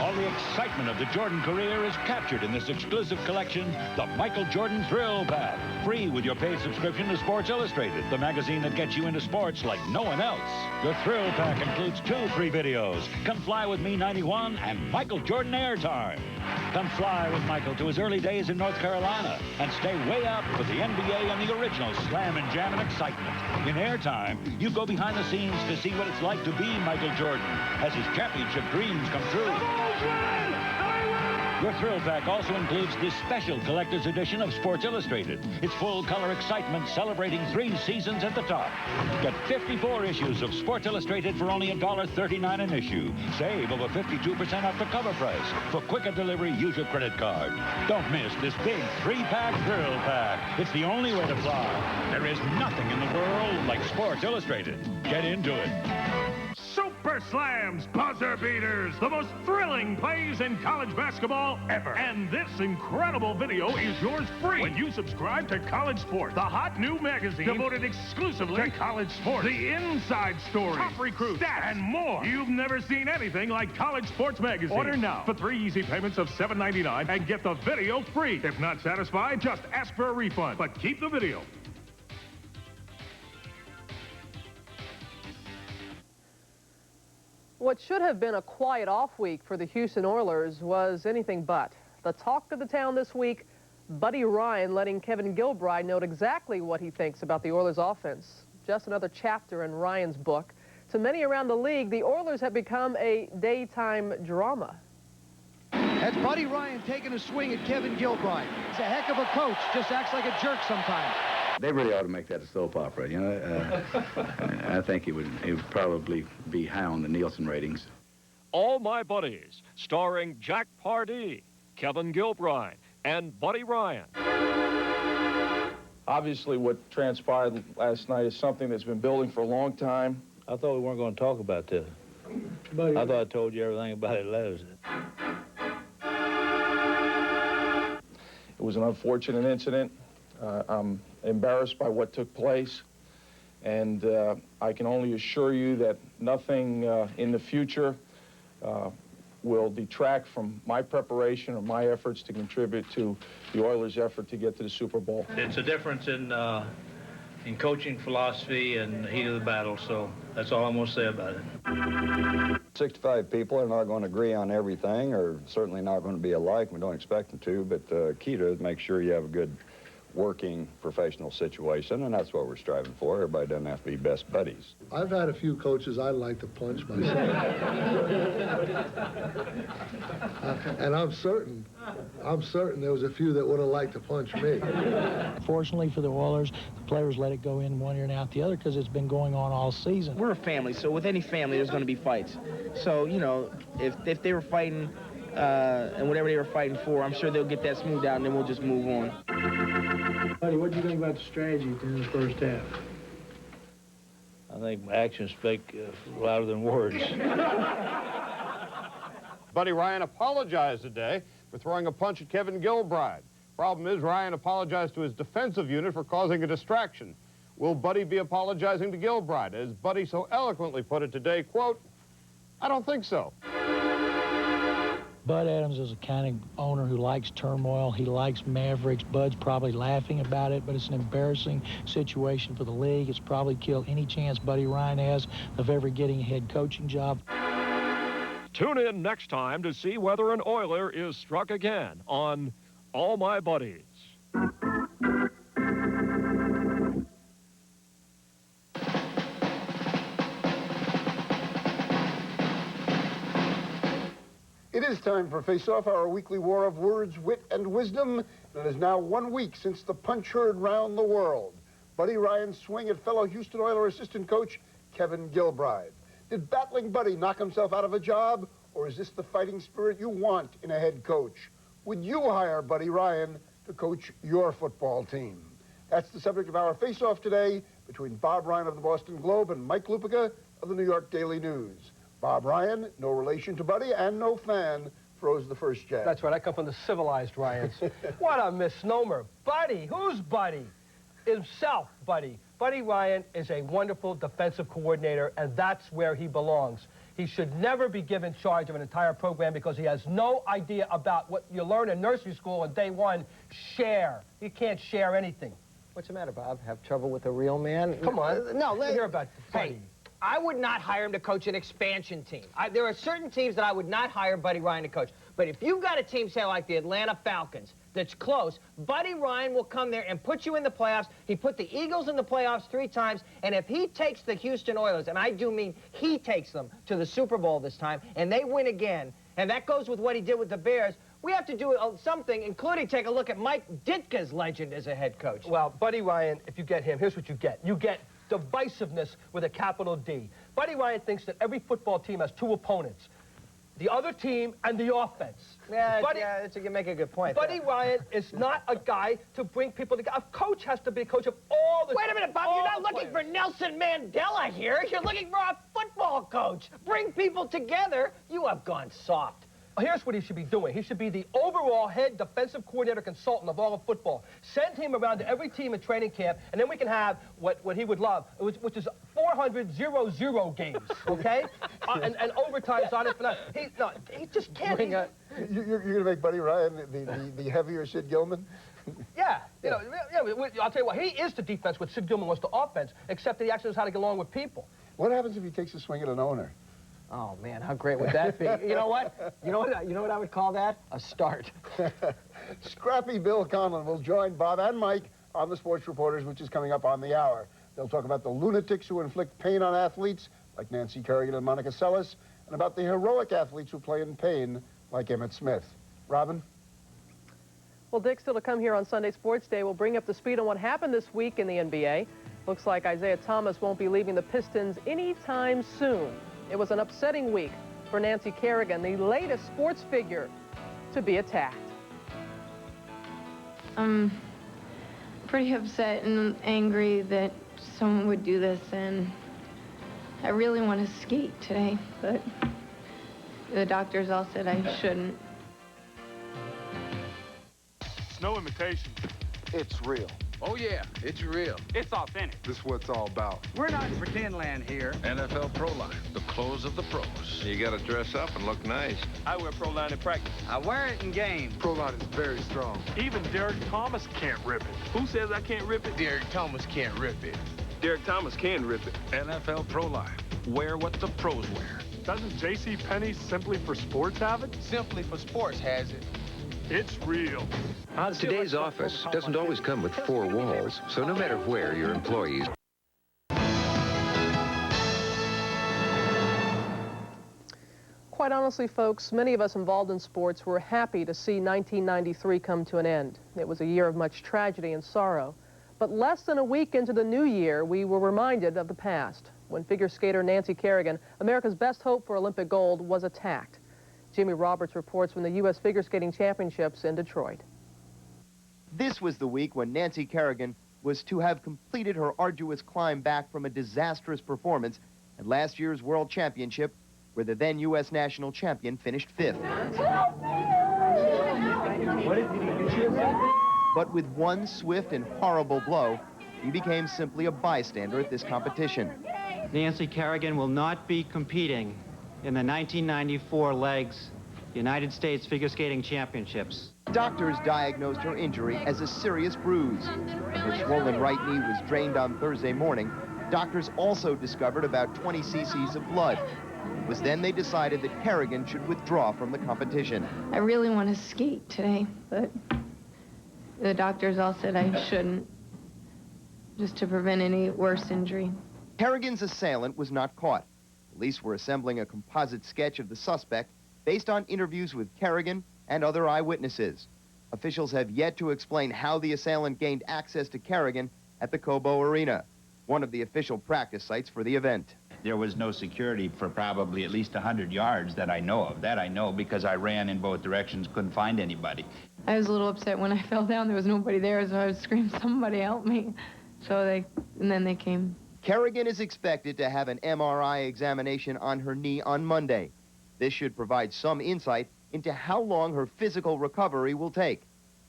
All the excitement of the Jordan career is captured in this exclusive collection, the Michael Jordan Thrill Pack. Free with your paid subscription to Sports Illustrated, the magazine that gets you into sports like no one else. The Thrill Pack includes 2 free videos, Come Fly With Me 91 and Michael Jordan Airtime. Come fly with Michael to his early days in North Carolina and stay way up with the NBA and the original Slam and Jam and excitement. In Airtime, you go behind the scenes to see what it's like to be Michael Jordan as his championship dreams come true. Your Thrill Pack also includes this special collector's edition of Sports Illustrated. It's full-color excitement celebrating 3 seasons at the top. Get 54 issues of Sports Illustrated for only $1.39 an issue. Save over 52% off the cover price. For quicker delivery, use your credit card. Don't miss this big 3-pack Thrill Pack. It's the only way to fly. There is nothing in the world like Sports Illustrated. Get into it. Super Slams, buzzer beaters, the most thrilling plays in college basketball ever. And this incredible video is yours free when you subscribe to College Sports, the hot new magazine devoted exclusively to college sports. The inside story, top recruits, stats, and more. You've never seen anything like College Sports Magazine. Order now for 3 easy payments of $7.99 and get the video free. If not satisfied, just ask for a refund, but keep the video. What should have been a quiet off week for the Houston Oilers was anything but. The talk of the town this week, Buddy Ryan letting Kevin Gilbride note exactly what he thinks about the Oilers offense. Just another chapter in Ryan's book. To many around the league, the Oilers have become a daytime drama. That's Buddy Ryan taking a swing at Kevin Gilbride. He's a heck of a coach, just acts like a jerk sometimes. They really ought to make that a soap opera, you know. I think it would probably be high on the Nielsen ratings. All My Buddies, starring Jack Pardee, Kevin Gilbride, and Buddy Ryan. Obviously, what transpired last night is something that's been building for a long time. I thought we weren't going to talk about this. I thought I told you everything about it last. It was an unfortunate incident. I'm embarrassed by what took place, and I can only assure you that nothing in the future will detract from my preparation or my efforts to contribute to the Oilers' effort to get to the Super Bowl. It's a difference in coaching philosophy and the heat of the battle, so that's all I'm going to say about it. 65 people are not going to agree on everything, or certainly not going to be alike. We don't expect them to, but the key to it is make sure you have a good working professional situation, and that's what we're striving for. Everybody doesn't have to be best buddies. I've had a few coaches I'd like to punch myself. And I'm certain there was a few that would have liked to punch me. Fortunately for the Oilers, the players let it go in one ear and out the other because it's been going on all season. We're a family, so with any family, there's going to be fights. So, you know, if they were fighting and whatever they were fighting for, I'm sure they'll get that smoothed out and then we'll just move on. Buddy, what do you think about the strategy in the first half? I think actions speak louder than words. Buddy Ryan apologized today for throwing a punch at Kevin Gilbride. Problem is, Ryan apologized to his defensive unit for causing a distraction. Will Buddy be apologizing to Gilbride? As Buddy so eloquently put it today, quote, "I don't think so." Bud Adams is a kind of owner who likes turmoil. He likes Mavericks. Bud's probably laughing about it, but it's an embarrassing situation for the league. It's probably killed any chance Buddy Ryan has of ever getting a head coaching job. Tune in next time to see whether an Oiler is struck again on All My Buddies. It is time for Face Off, our weekly war of words, wit, and wisdom. It is now 1 week since the punch heard round the world. Buddy Ryan's swing at fellow Houston Oilers assistant coach Kevin Gilbride. Did battling Buddy knock himself out of a job, or is this the fighting spirit you want in a head coach? Would you hire Buddy Ryan to coach your football team? That's the subject of our Face Off today between Bob Ryan of the Boston Globe and Mike Lupica of the New York Daily News. Bob Ryan, no relation to Buddy and no fan, throws the first jab. That's right. I come from the civilized Ryans. What a misnomer. Buddy. Who's Buddy? Himself, Buddy. Buddy Ryan is a wonderful defensive coordinator, and that's where he belongs. He should never be given charge of an entire program because he has no idea about what you learn in nursery school on day one. Share. You can't share anything. What's the matter, Bob? Have trouble with a real man? Come on. No, let's hear about Buddy. Hey, I would not hire him to coach an expansion team. There are certain teams that I would not hire Buddy Ryan to coach. But if you've got a team, say, like the Atlanta Falcons, that's close, Buddy Ryan will come there and put you in the playoffs. He put the Eagles in the playoffs 3 times, and if he takes the Houston Oilers, and I do mean he takes them to the Super Bowl this time, and they win again, and that goes with what he did with the Bears, we have to do something, including take a look at Mike Ditka's legend as a head coach. Well, Buddy Ryan, if you get him, here's what you get. You get divisiveness with a capital D. Buddy Ryan thinks that every football team has 2 opponents. The other team and the offense. Yeah, you make a good point. Buddy Ryan is not a guy to bring people together. A coach has to be a coach of all the... Wait a minute, Bob. You're not looking for Nelson Mandela here. You're looking for a football coach. Bring people together. You have gone soft. Here's what he should be doing. He should be the overall head defensive coordinator consultant of all of football. Send him around to every team in training camp, and then we can have what he would love, which is 400 0-0 games, okay? and overtime's on it for that. He just can't. You're going to make Buddy Ryan the heavier Sid Gilman? Yeah, I'll tell you what, he is the defense what Sid Gilman was the offense, except that he actually knows how to get along with people. What happens if he takes a swing at an owner? Oh man, how great would that be? You know what? You know what I would call that? A start. Scrappy Bill Conlon will join Bob and Mike on the Sports Reporters, which is coming up on the hour. They'll talk about the lunatics who inflict pain on athletes, like Nancy Kerrigan and Monica Seles, and about the heroic athletes who play in pain, like Emmett Smith. Robin? Well, Dick, still to come here on Sunday Sports Day, we'll bring up the speed on what happened this week in the NBA. Looks like Isaiah Thomas won't be leaving the Pistons anytime soon. It was an upsetting week for Nancy Kerrigan, the latest sports figure to be attacked. I'm pretty upset and angry that someone would do this, and I really want to skate today, but the doctors all said I shouldn't. It's no imitation. It's real. Oh, yeah, it's real. It's authentic. This is what it's all about. We're not in pretend land here. NFL Pro Line, the clothes of the pros. You got to dress up and look nice. I wear Pro Line in practice. I wear it in game. Pro Line is very strong. Even Derek Thomas can't rip it. Who says I can't rip it? Derek Thomas can't rip it. Derek Thomas can rip it. NFL Pro Line. Wear what the pros wear. Doesn't JCPenney Simply for Sports have it? Simply for Sports has it. It's real. Today's office doesn't always come with four walls, so no matter where your employees... Quite honestly, folks, many of us involved in sports were happy to see 1993 come to an end. It was a year of much tragedy and sorrow. But less than a week into the new year, we were reminded of the past, when figure skater Nancy Kerrigan, America's best hope for Olympic gold, was attacked. Jimmy Roberts reports from the U.S. Figure Skating Championships in Detroit. This was the week when Nancy Kerrigan was to have completed her arduous climb back from a disastrous performance at last year's World Championship, where the then U.S. national champion finished 5th. But with one swift and horrible blow, he became simply a bystander at this competition. Nancy Kerrigan will not be competing in the 1994 legs United States Figure Skating Championships. Doctors diagnosed her injury as a serious bruise. Her swollen right knee was drained on Thursday morning. Doctors also discovered about 20 cc's of blood. It was then they decided that Kerrigan should withdraw from the competition. I really want to skate today, but the doctors all said I shouldn't, just to prevent any worse injury. Kerrigan's assailant was not caught. Police were assembling a composite sketch of the suspect based on interviews with Kerrigan and other eyewitnesses. Officials have yet to explain how the assailant gained access to Kerrigan at the Cobo Arena, one of the official practice sites for the event. There was no security for probably at least 100 yards that I know of. That I know because I ran in both directions, couldn't find anybody. I was a little upset when I fell down. There was nobody there, so I would scream, "Somebody help me." And then they came. Kerrigan is expected to have an MRI examination on her knee on Monday. This should provide some insight into how long her physical recovery will take.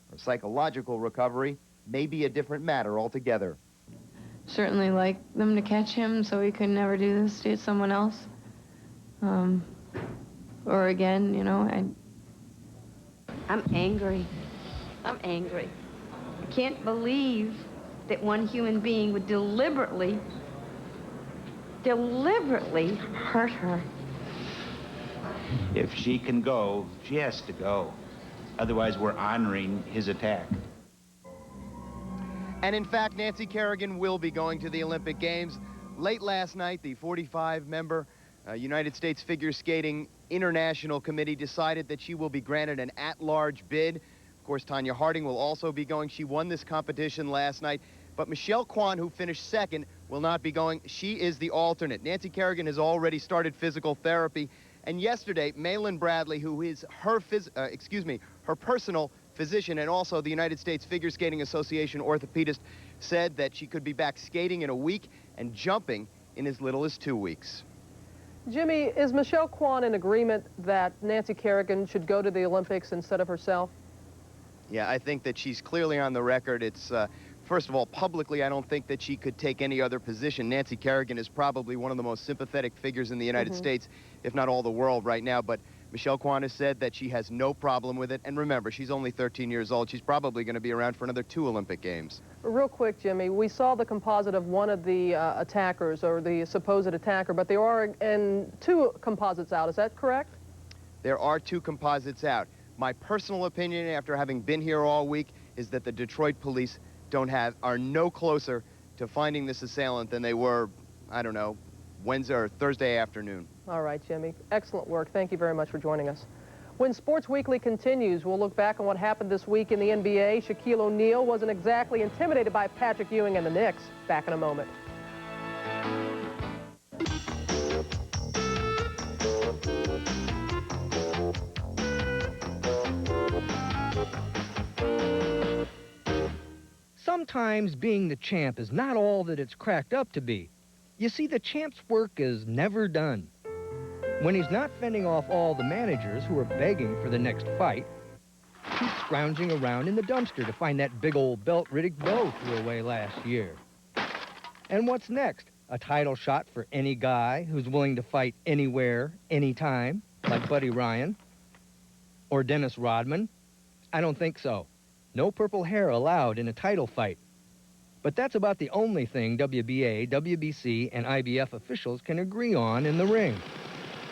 Her psychological recovery may be a different matter altogether. Certainly like them to catch him so he could never do this to someone else. Or again, you know, I'm angry. I'm angry. I can't believe that one human being would deliberately hurt her. If she can go, she has to go. Otherwise, we're honoring his attack. And in fact, Nancy Kerrigan will be going to the Olympic Games. Late last night, the 45-member United States Figure Skating International Committee decided that she will be granted an at-large bid. Of course, Tanya Harding will also be going. She won this competition last night. But Michelle Kwan, who finished second, will not be going. She is the alternate. Nancy Kerrigan has already started physical therapy. And yesterday, Malin Bradley, who is her personal physician and also the United States Figure Skating Association orthopedist, said that she could be back skating in a week and jumping in as little as 2 weeks. Jimmy, is Michelle Kwan in agreement that Nancy Kerrigan should go to the Olympics instead of herself? Yeah, I think that she's clearly on the record. It's, first of all, publicly, I don't think that she could take any other position. Nancy Kerrigan is probably one of the most sympathetic figures in the United States, if not all the world right now. But Michelle Kwan has said that she has no problem with it. And remember, she's only 13 years old. She's probably going to be around for another 2 Olympic Games. Real quick, Jimmy, we saw the composite of one of the attackers, or the supposed attacker, but there are 2 composites out. Is that correct? There are 2 composites out. My personal opinion, after having been here all week, is that the Detroit police are no closer to finding this assailant than they were, I don't know, Wednesday or Thursday afternoon. All right, Jimmy. Excellent work. Thank you very much for joining us. When Sports Weekly continues, we'll look back on what happened this week in the NBA. Shaquille O'Neal wasn't exactly intimidated by Patrick Ewing and the Knicks. Back in a moment. Sometimes being the champ is not all that it's cracked up to be. You see, the champ's work is never done. When he's not fending off all the managers who are begging for the next fight, he's scrounging around in the dumpster to find that big old belt Riddick Bowe threw away last year. And what's next? A title shot for any guy who's willing to fight anywhere, anytime, like Buddy Ryan? Or Dennis Rodman? I don't think so. No purple hair allowed in a title fight. But that's about the only thing WBA, WBC, and IBF officials can agree on in the ring.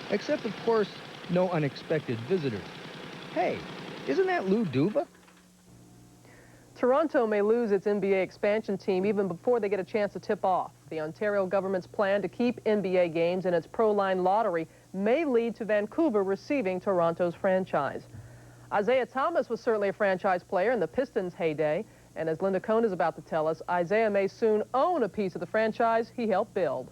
Except, of course, no unexpected visitors. Hey, isn't that Lou Duva? Toronto may lose its NBA expansion team even before they get a chance to tip off. The Ontario government's plan to keep NBA games in its pro-line lottery may lead to Vancouver receiving Toronto's franchise. Isaiah Thomas was certainly a franchise player in the Pistons' heyday. And as Linda Cohn is about to tell us, Isaiah may soon own a piece of the franchise he helped build.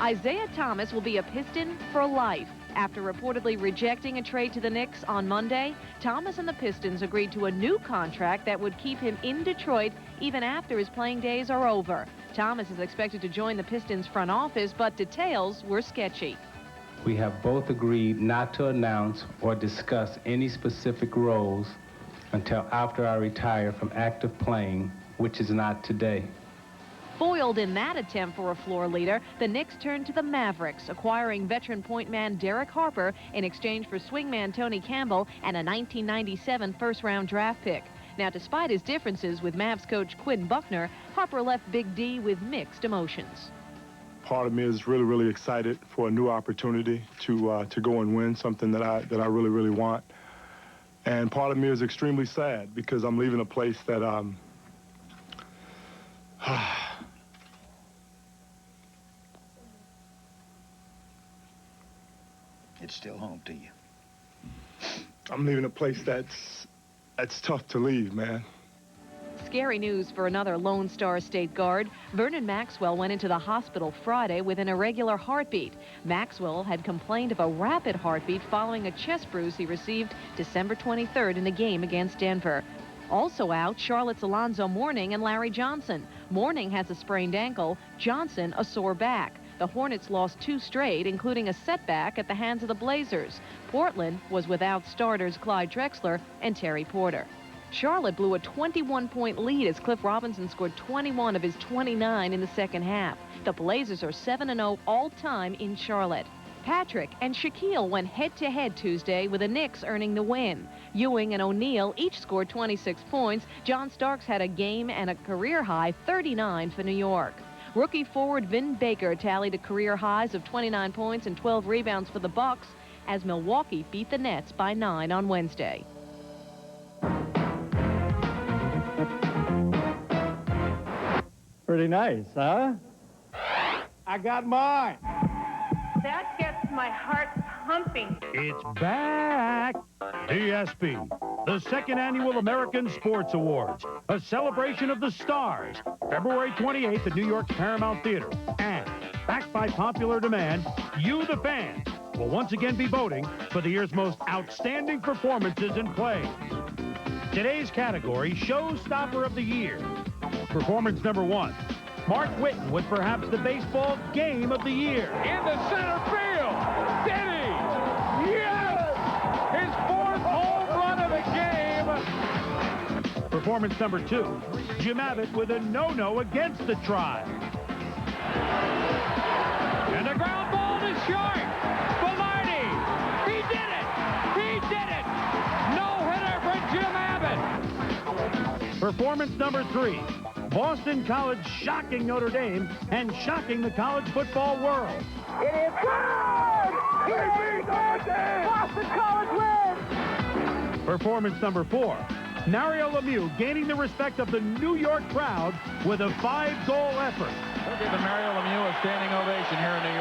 Isaiah Thomas will be a Piston for life. After reportedly rejecting a trade to the Knicks on Monday, Thomas and the Pistons agreed to a new contract that would keep him in Detroit even after his playing days are over. Thomas is expected to join the Pistons front office, but details were sketchy. We have both agreed not to announce or discuss any specific roles until after I retire from active playing, which is not today. Foiled in that attempt for a floor leader, the Knicks turned to the Mavericks, acquiring veteran point man Derek Harper in exchange for swingman Tony Campbell and a 1997 first-round draft pick. Now, despite his differences with Mavs coach Quinn Buckner, Harper left Big D with mixed emotions. Part of me is really, really excited for a new opportunity to go and win something that I really, really want. And part of me is extremely sad because I'm leaving a place that it's still home to you. I'm leaving a place that's tough to leave, man. Scary news for another Lone Star State Guard. Vernon Maxwell went into the hospital Friday with an irregular heartbeat. Maxwell had complained of a rapid heartbeat following a chest bruise he received December 23rd in a game against Denver. Also out, Charlotte's Alonzo Mourning and Larry Johnson. Mourning has a sprained ankle, Johnson a sore back. The Hornets lost 2 straight, including a setback at the hands of the Blazers. Portland was without starters Clyde Drexler and Terry Porter. Charlotte blew a 21-point lead as Cliff Robinson scored 21 of his 29 in the second half. The Blazers are 7-0 all-time in Charlotte. Patrick and Shaquille went head-to-head Tuesday, with the Knicks earning the win. Ewing and O'Neal each scored 26 points. John Starks had a game and a career-high 39 for New York. Rookie forward Vin Baker tallied a career highs of 29 points and 12 rebounds for the Bucks as Milwaukee beat the Nets by 9 on Wednesday. Pretty nice, huh? I got mine. That gets my heart pumping. It's back. ESP, the second annual American Sports Awards, a celebration of the stars, February 28th at New York's Paramount Theater. And, backed by popular demand, you, the fans, will once again be voting for the year's most outstanding performances and plays. Today's category, Showstopper of the Year. Performance number 1, Mark Whitten with perhaps the baseball game of the year. In the center field, Denny! Yes! His 4th home run of the game! Performance number 2, Jim Abbott with a no-no against the Tribe. And the ground ball to short. Velarde Performance number 3. Boston College shocking Notre Dame and shocking the college football world. It is good! He beat Boston! Boston College wins! Performance number 4. Mario Lemieux gaining the respect of the New York crowd with a 5-goal effort. We'll give Mario Lemieux a standing ovation here in New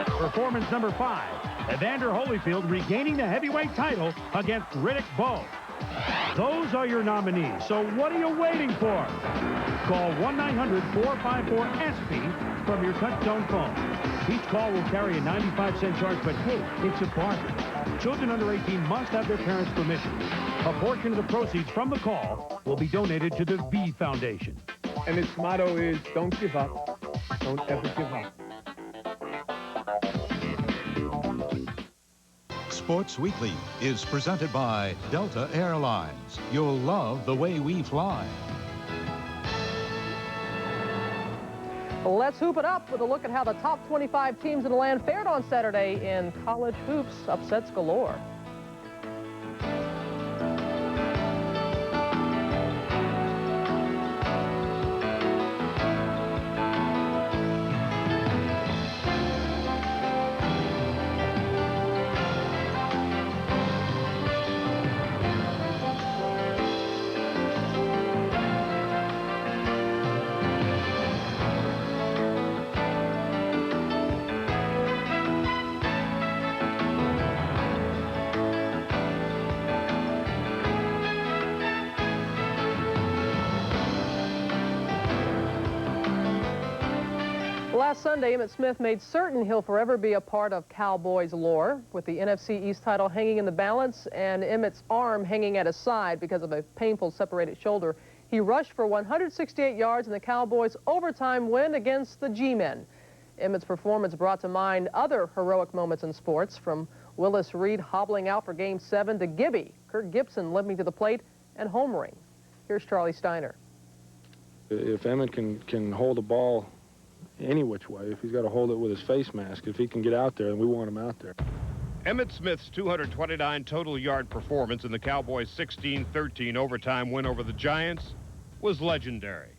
York. Performance number 5. Evander Holyfield regaining the heavyweight title against Riddick Bowe. Those are your nominees, so what are you waiting for? Call 1-900-454-ESPY from your touchtone phone. Each call will carry a 95-cent charge, but hey, it's a bargain. Children under 18 must have their parents' permission. A portion of the proceeds from the call will be donated to the V Foundation. And its motto is, don't give up. Don't ever give up. Sports Weekly is presented by Delta Airlines. You'll love the way we fly. Let's hoop it up with a look at how the top 25 teams in the land fared on Saturday in college hoops. Upsets galore. Last Sunday, Emmitt Smith made certain he'll forever be a part of Cowboys lore, with the NFC East title hanging in the balance and Emmitt's arm hanging at his side because of a painful separated shoulder. He rushed for 168 yards in the Cowboys' overtime win against the G-Men. Emmitt's performance brought to mind other heroic moments in sports, from Willis Reed hobbling out for Game 7 to Gibby, Kirk Gibson limping to the plate, and homering. Here's Charlie Steiner. If Emmitt can hold the ball any which way, if he's got to hold it with his face mask, if he can get out there, then we want him out there. Emmitt Smith's 229 total yard performance in the Cowboys' 16-13 overtime win over the Giants was legendary.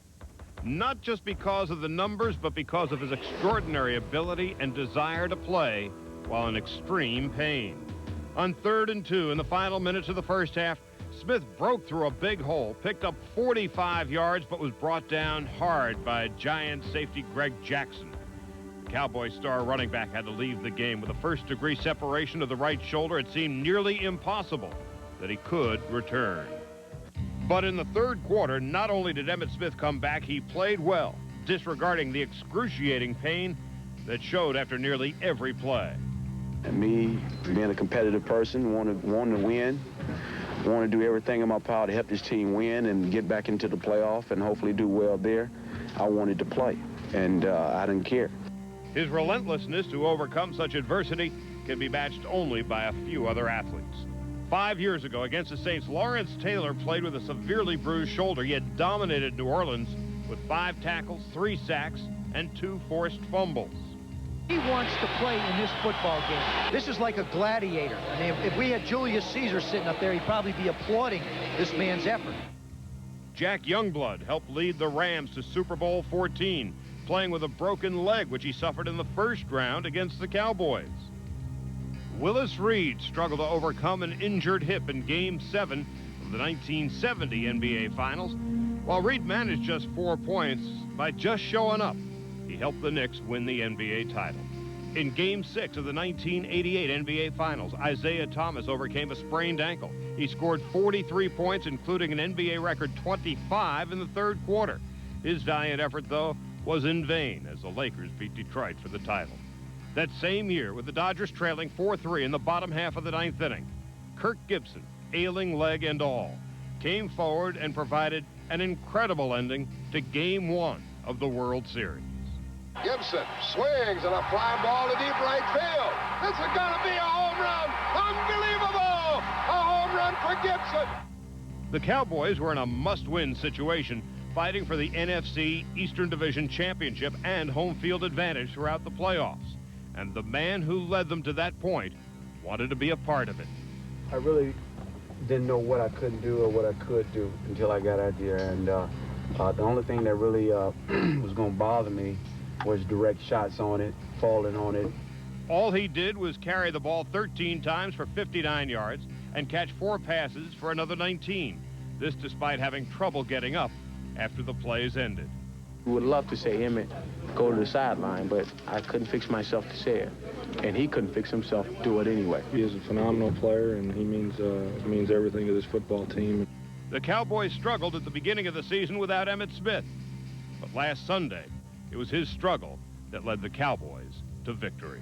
Not just because of the numbers, but because of his extraordinary ability and desire to play while in extreme pain. On 3rd and 2 in the final minutes of the first half, Smith broke through a big hole, picked up 45 yards, but was brought down hard by Giant safety Greg Jackson. The Cowboy star running back had to leave the game with a first-degree separation of the right shoulder. It seemed nearly impossible that he could return. But in the third quarter, not only did Emmitt Smith come back, he played well, disregarding the excruciating pain that showed after nearly every play. And me, being a competitive person, wanted to win. Want to do everything in my power to help this team win and get back into the playoff and hopefully do well there. I wanted to play, and I didn't care. His relentlessness to overcome such adversity can be matched only by a few other athletes. 5 years ago against the Saints, Lawrence Taylor played with a severely bruised shoulder. He had dominated New Orleans with 5 tackles, 3 sacks, and 2 forced fumbles. He wants to play in this football game. This is like a gladiator. I mean, if we had Julius Caesar sitting up there, he'd probably be applauding this man's effort. Jack Youngblood helped lead the Rams to Super Bowl 14, playing with a broken leg, which he suffered in the first round against the Cowboys. Willis Reed struggled to overcome an injured hip in Game 7 of the 1970 NBA Finals. While Reed managed just 4 points by just showing up, he helped the Knicks win the NBA title. In Game 6 of the 1988 NBA Finals, Isaiah Thomas overcame a sprained ankle. He scored 43 points, including an NBA record 25 in the third quarter. His valiant effort, though, was in vain as the Lakers beat Detroit for the title. That same year, with the Dodgers trailing 4-3 in the bottom half of the 9th inning, Kirk Gibson, ailing leg and all, came forward and provided an incredible ending to Game 1 of the World Series. Gibson swings and a fly ball to deep right field. This is going to be a home run. Unbelievable! A home run for Gibson. The Cowboys were in a must-win situation, fighting for the NFC Eastern Division Championship and home field advantage throughout the playoffs. And the man who led them to that point wanted to be a part of it. I really didn't know what I couldn't do or what I could do until I got out there. And the only thing that really was going to bother me was direct shots on it, falling on it. All he did was carry the ball 13 times for 59 yards and catch 4 passes for another 19. This despite having trouble getting up after the plays ended. We would love to say, Emmett, go to the sideline, but I couldn't fix myself to say it. And he couldn't fix himself to do it anyway. He is a phenomenal player, and he means everything to this football team. The Cowboys struggled at the beginning of the season without Emmitt Smith. But last Sunday, it was his struggle that led the Cowboys to victory.